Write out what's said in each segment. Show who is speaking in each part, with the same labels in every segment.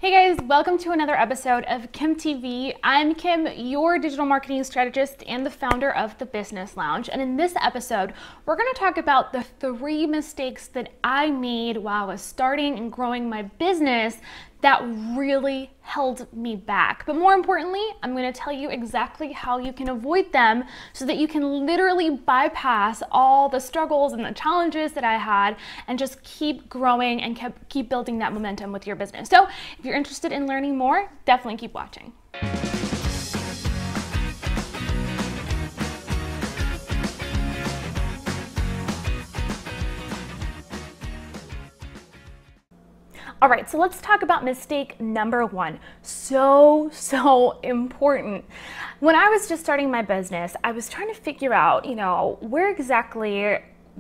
Speaker 1: Hey guys, welcome to another episode of Kim TV. I'm Kim, your digital marketing strategist and the founder of the Business Lounge. And in this episode, we're going to talk about the 3 mistakes that I made while I was starting and growing my business that really held me back. But more importantly, I'm going to tell you exactly how you can avoid them so that you can literally bypass all the struggles and the challenges that I had and just keep growing and keep building that momentum with your business. So if you're interested in learning more, definitely keep watching. All right, so let's talk about mistake number 1. So important. When I was just starting my business, I was trying to figure out, where exactly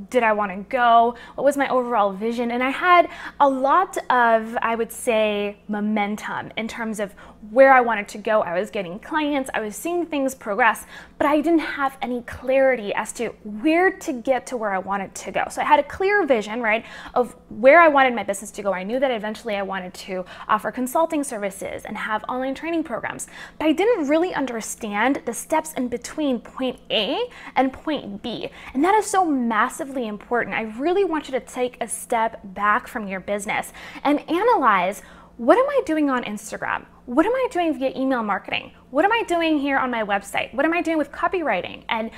Speaker 1: did I want to go? What was my overall vision? And I had a lot of, I would say, momentum in terms of where I wanted to go. I was getting clients, I was seeing things progress, but I didn't have any clarity as to where to get to where I wanted to go. So I had a clear vision, right, of where I wanted my business to go. I knew that eventually I wanted to offer consulting services and have online training programs, but I didn't really understand the steps in between point A and point B. And that is so massively important. I really want you to take a step back from your business and analyze, what am I doing on Instagram? What am I doing via email marketing? What am I doing here on my website? What am I doing with copywriting and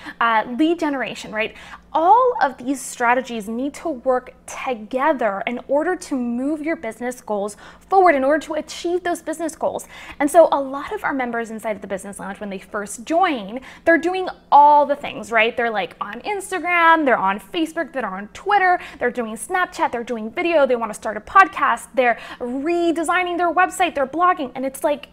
Speaker 1: lead generation, right? All of these strategies need to work together in order to move your business goals forward, in order to achieve those business goals. And so a lot of our members inside of the Business Lounge, when they first join, they're doing all the things, right? They're like on Instagram, they're on Facebook, they're on Twitter, they're doing Snapchat, they're doing video, they want to start a podcast, they're redesigning their website, they're blogging, and it's like,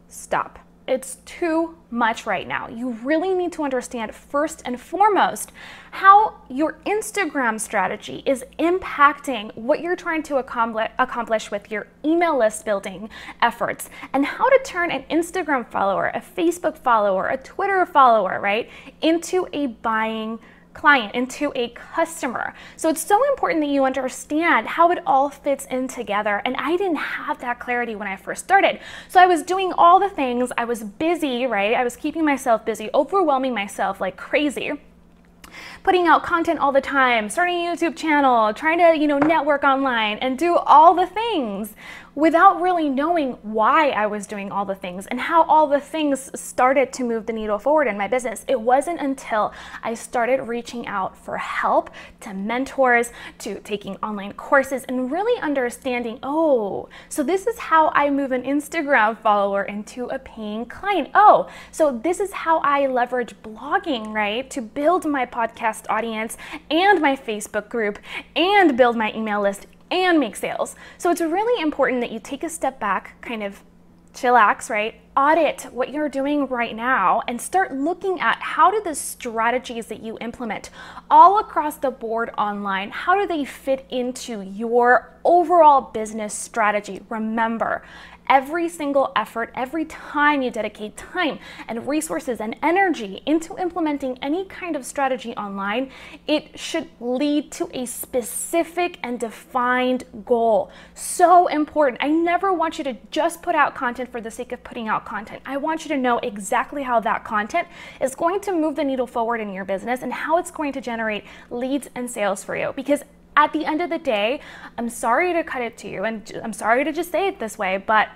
Speaker 1: stop. It's too much right now. You really need to understand first and foremost how your Instagram strategy is impacting what you're trying to accomplish with your email list building efforts, and how to turn an Instagram follower, a Facebook follower, a Twitter follower, right, into a buying client, into a customer. So it's so important that you understand how it all fits in together. And I didn't have that clarity when I first started. So I was doing all the things, I was busy, right? I was keeping myself busy, overwhelming myself like crazy, putting out content all the time, starting a YouTube channel, trying to, network online and do all the things without really knowing why I was doing all the things and how all the things started to move the needle forward in my business. It wasn't until I started reaching out for help, to mentors, to taking online courses, and really understanding, oh, so this is how I move an Instagram follower into a paying client. Oh, so this is how I leverage blogging, right, to build my podcast audience and my Facebook group and build my email list and make sales. So it's really important that you take a step back, kind of chillax, right? Audit what you're doing right now and start looking at, how do the strategies that you implement all across the board online, how do they fit into your overall business strategy? Remember, every single effort, every time you dedicate time and resources and energy into implementing any kind of strategy online, it should lead to a specific and defined goal. So important. I never want you to just put out content for the sake of putting out content. I want you to know exactly how that content is going to move the needle forward in your business and how it's going to generate leads and sales for you. Because at the end of the day, I'm sorry to cut it to you, and I'm sorry to just say it this way, but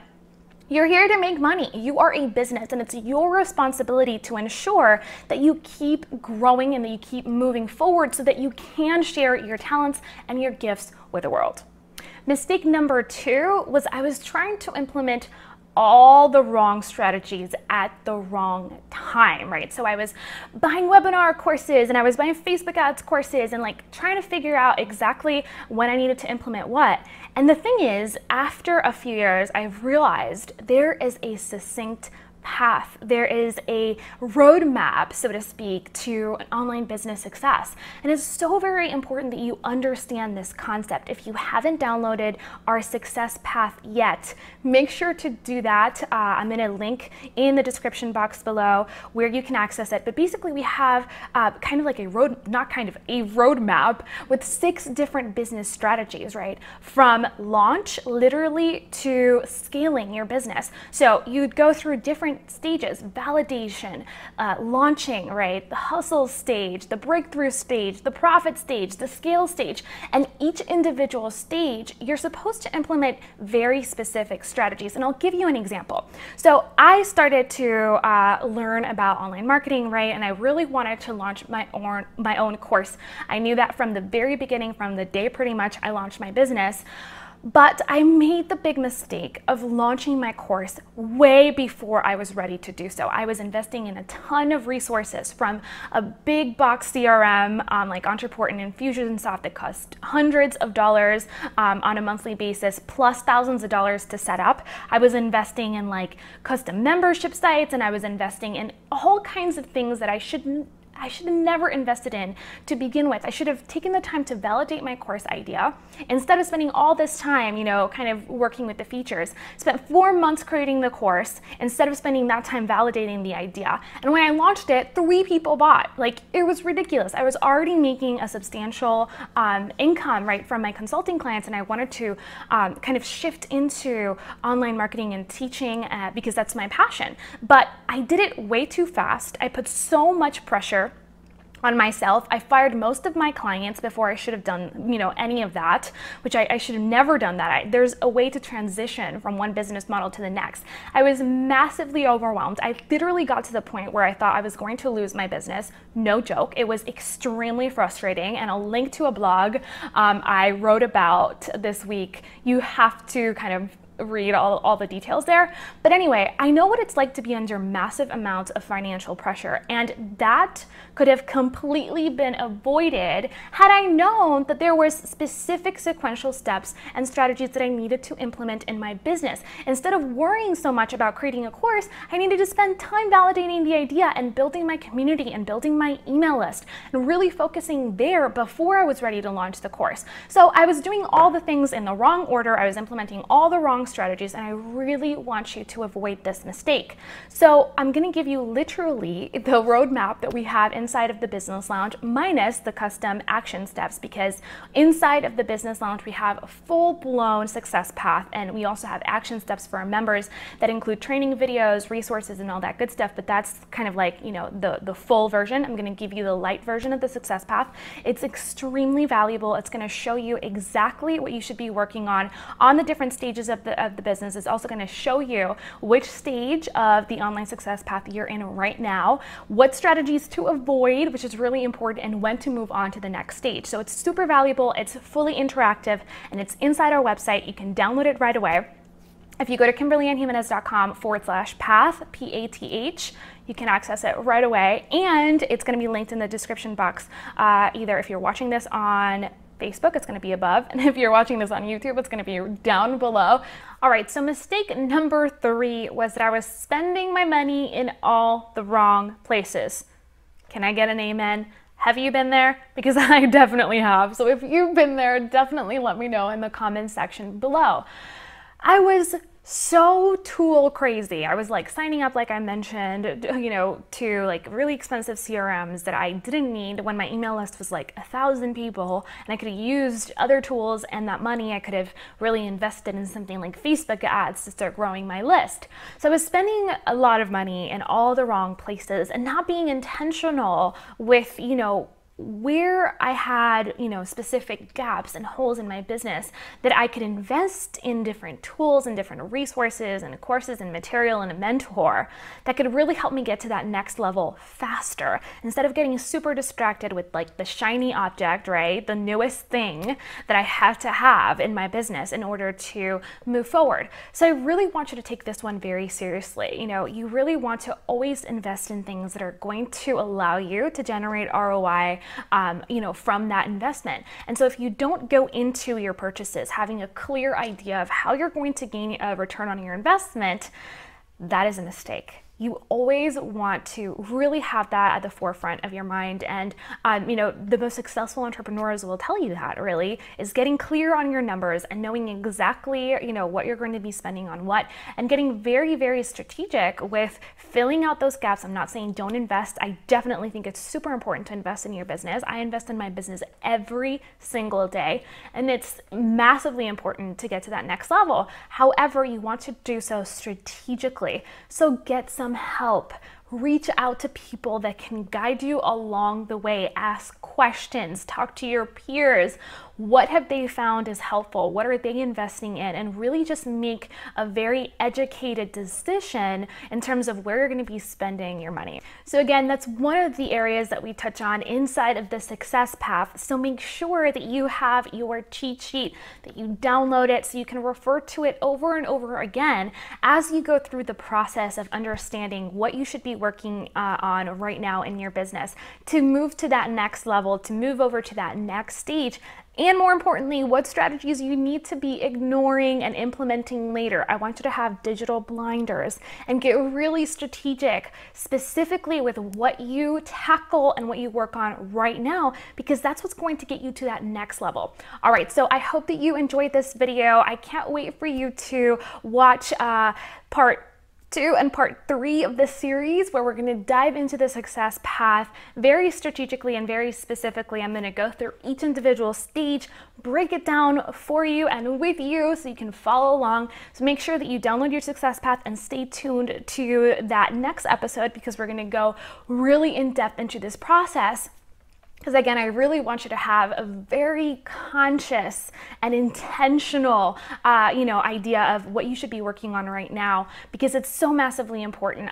Speaker 1: you're here to make money. You are a business, and it's your responsibility to ensure that you keep growing and that you keep moving forward so that you can share your talents and your gifts with the world. Mistake number 2 was I was trying to implement all the wrong strategies at the wrong time, right? So I was buying webinar courses and I was buying Facebook ads courses and like trying to figure out exactly when I needed to implement what. And the thing is, after a few years, I've realized there is a succinct path. There is a roadmap, so to speak, to an online business success. And it's so very important that you understand this concept. If you haven't downloaded our success path yet, make sure to do that. I'm going to link in the description box below where you can access it. But basically we have kind of like a roadmap with 6 different business strategies, right? From launch literally to scaling your business. So you'd go through different stages: validation, launching, right? The hustle stage, the breakthrough stage, the profit stage, the scale stage. And each individual stage, you're supposed to implement very specific strategies. And I'll give you an example. So I started to learn about online marketing, right? And I really wanted to launch my own course. I knew that from the very beginning, from the day pretty much I launched my business. But I made the big mistake of launching my course way before I was ready to do so. I was investing in a ton of resources, from a big box CRM like Entreport and Infusionsoft that cost hundreds of dollars on a monthly basis, plus thousands of dollars to set up. I was investing in like custom membership sites, and I was investing in all kinds of things that I should have never invested in to begin with. I should have taken the time to validate my course idea instead of spending all this time, kind of working with the features. Spent 4 months creating the course instead of spending that time validating the idea. And when I launched it, 3 people bought. Like, it was ridiculous. I was already making a substantial income, right, from my consulting clients, and I wanted to kind of shift into online marketing and teaching because that's my passion. But I did it way too fast. I put so much pressure on myself. I fired most of my clients before I should have done, any of that, which I should have never done that. There's a way to transition from one business model to the next. I was massively overwhelmed. I literally got to the point where I thought I was going to lose my business. No joke. It was extremely frustrating, and I'll link to a blog I wrote about this week. You have to kind of read all the details there. But anyway, I know what it's like to be under massive amounts of financial pressure, and that could have completely been avoided had I known that there was specific sequential steps and strategies that I needed to implement in my business. Instead of worrying so much about creating a course, I needed to spend time validating the idea and building my community and building my email list and really focusing there before I was ready to launch the course. So I was doing all the things in the wrong order. I was implementing all the wrong strategies, and I really want you to avoid this mistake. So I'm going to give you literally the roadmap that we have inside of the Business Lounge, minus the custom action steps, because inside of the Business Lounge we have a full-blown success path, and we also have action steps for our members that include training videos, resources, and all that good stuff. But that's kind of like, the full version. I'm going to give you the light version of the success path. It's extremely valuable. It's going to show you exactly what you should be working on the different stages of the business. Is also going to show you which stage of the online success path you're in right now, what strategies to avoid, which is really important, and when to move on to the next stage. So it's super valuable, it's fully interactive, and it's inside our website. You can download it right away. If you go to KimberlyAnnJimenez.com/path, P-A-T-H, you can access it right away, and it's going to be linked in the description box. Either if you're watching this on Facebook, it's going to be above, and if you're watching this on YouTube, it's going to be down below. All right, so mistake number 3 was that I was spending my money in all the wrong places. Can I get an amen? Have you been there? Because I definitely have. So if you've been there, definitely let me know in the comments section below. I was so tool crazy. I was like signing up, like I mentioned, to like really expensive CRMs that I didn't need when my email list was like 1,000 people, and I could have used other tools, and that money I could have really invested in something like Facebook ads to start growing my list. So I was spending a lot of money in all the wrong places and not being intentional with, where I had, specific gaps and holes in my business that I could invest in different tools and different resources and courses and material and a mentor that could really help me get to that next level faster, instead of getting super distracted with like the shiny object, right? The newest thing that I have to have in my business in order to move forward. So I really want you to take this one very seriously. You really want to always invest in things that are going to allow you to generate ROI from that investment. And so if you don't go into your purchases having a clear idea of how you're going to gain a return on your investment, that is a mistake. you always want to really have that at the forefront of your mind. And, the most successful entrepreneurs will tell you that really is getting clear on your numbers and knowing exactly, what you're going to be spending on what, and getting very, very strategic with filling out those gaps. I'm not saying don't invest. I definitely think it's super important to invest in your business. I invest in my business every single day, and it's massively important to get to that next level. However, you want to do so strategically. So get some help. Reach out to people that can guide you along the way. Ask questions, talk to your peers. What have they found is helpful? What are they investing in? And really just make a very educated decision in terms of where you're going to be spending your money. So again, that's one of the areas that we touch on inside of the success path. So make sure that you have your cheat sheet, that you download it so you can refer to it over and over again as you go through the process of understanding what you should be working on right now in your business to move to that next level, to move over to that next stage. And more importantly, what strategies you need to be ignoring and implementing later. I want you to have digital blinders and get really strategic, specifically with what you tackle and what you work on right now, because that's what's going to get you to that next level. All right, so I hope that you enjoyed this video. I can't wait for you to watch part 2 and part 3 of this series, where we're going to dive into the success path very strategically and very specifically. I'm going to go through each individual stage, break it down for you and with you so you can follow along. So make sure that you download your success path and stay tuned to that next episode, because we're going to go really in depth into this process. Because again, I really want you to have a very conscious and intentional, idea of what you should be working on right now, because it's so massively important.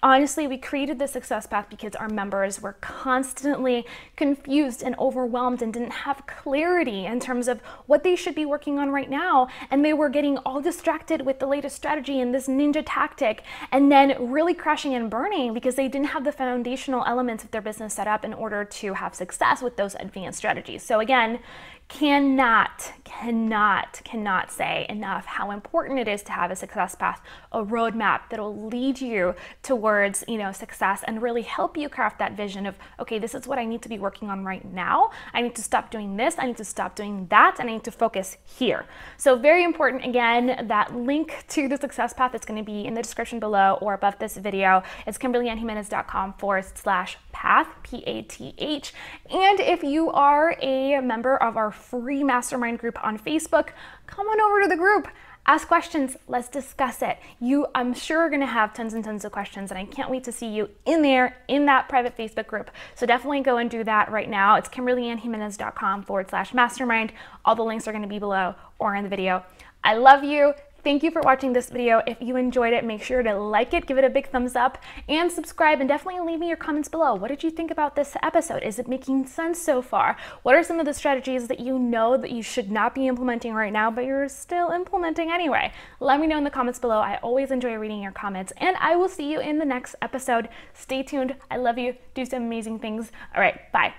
Speaker 1: Honestly, we created the success path because our members were constantly confused and overwhelmed and didn't have clarity in terms of what they should be working on right now. And they were getting all distracted with the latest strategy and this ninja tactic, and then really crashing and burning because they didn't have the foundational elements of their business set up in order to have success with those advanced strategies. So again, cannot say enough how important it is to have a success path, a roadmap that'll lead you towards, success and really help you craft that vision of, okay, this is what I need to be working on right now. I need to stop doing this. I need to stop doing that. And I need to focus here. So very important. Again, that link to the success path is going to be in the description below or above this video. It's KimberlyAnnJimenez.com/path, PATH. And if you are a member of our free mastermind group on Facebook, come on over to the group. Ask questions. Let's discuss it. I'm sure are going to have tons and tons of questions, and I can't wait to see you in there, in that private Facebook group. So definitely go and do that right now. It's KimberlyAnnJimenez.com/mastermind. All the links are going to be below or in the video. I love you. Thank you for watching this video. If you enjoyed it, make sure to like it, give it a big thumbs up, and subscribe, and definitely leave me your comments below. What did you think about this episode? Is it making sense so far? What are some of the strategies that you know that you should not be implementing right now, but you're still implementing anyway? Let me know in the comments below. I always enjoy reading your comments, and I will see you in the next episode. Stay tuned. I love you. Do some amazing things. All right, bye.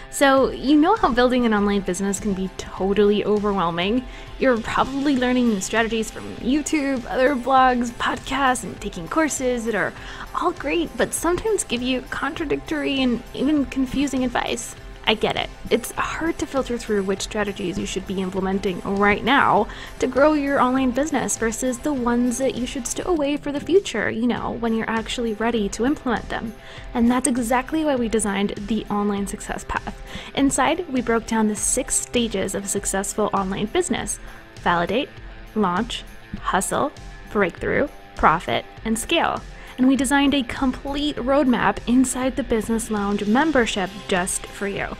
Speaker 1: So, you know how building an online business can be totally overwhelming? You're probably learning new strategies from YouTube, other blogs, podcasts, and taking courses that are all great, but sometimes give you contradictory and even confusing advice. I get it. It's hard to filter through which strategies you should be implementing right now to grow your online business versus the ones that you should stow away for the future, when you're actually ready to implement them. And that's exactly why we designed the Online Success Path. Inside, we broke down the 6 stages of a successful online business: validate, launch, hustle, breakthrough, profit, and scale. And we designed a complete roadmap inside the Business Lounge membership just for you.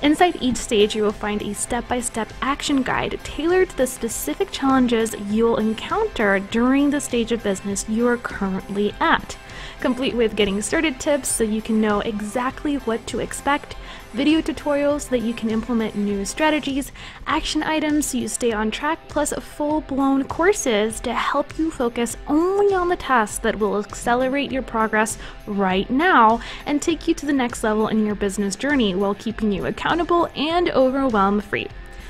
Speaker 1: Inside each stage, you will find a step-by-step action guide tailored to the specific challenges you'll encounter during the stage of business you are currently at, complete with getting started tips so you can know exactly what to expect, video tutorials so that you can implement new strategies, action items so you stay on track, plus full-blown courses to help you focus only on the tasks that will accelerate your progress right now and take you to the next level in your business journey while keeping you accountable and overwhelm-free.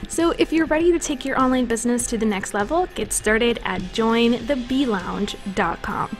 Speaker 1: So if you're ready to take your online business to the next level, get started at jointheblounge.com.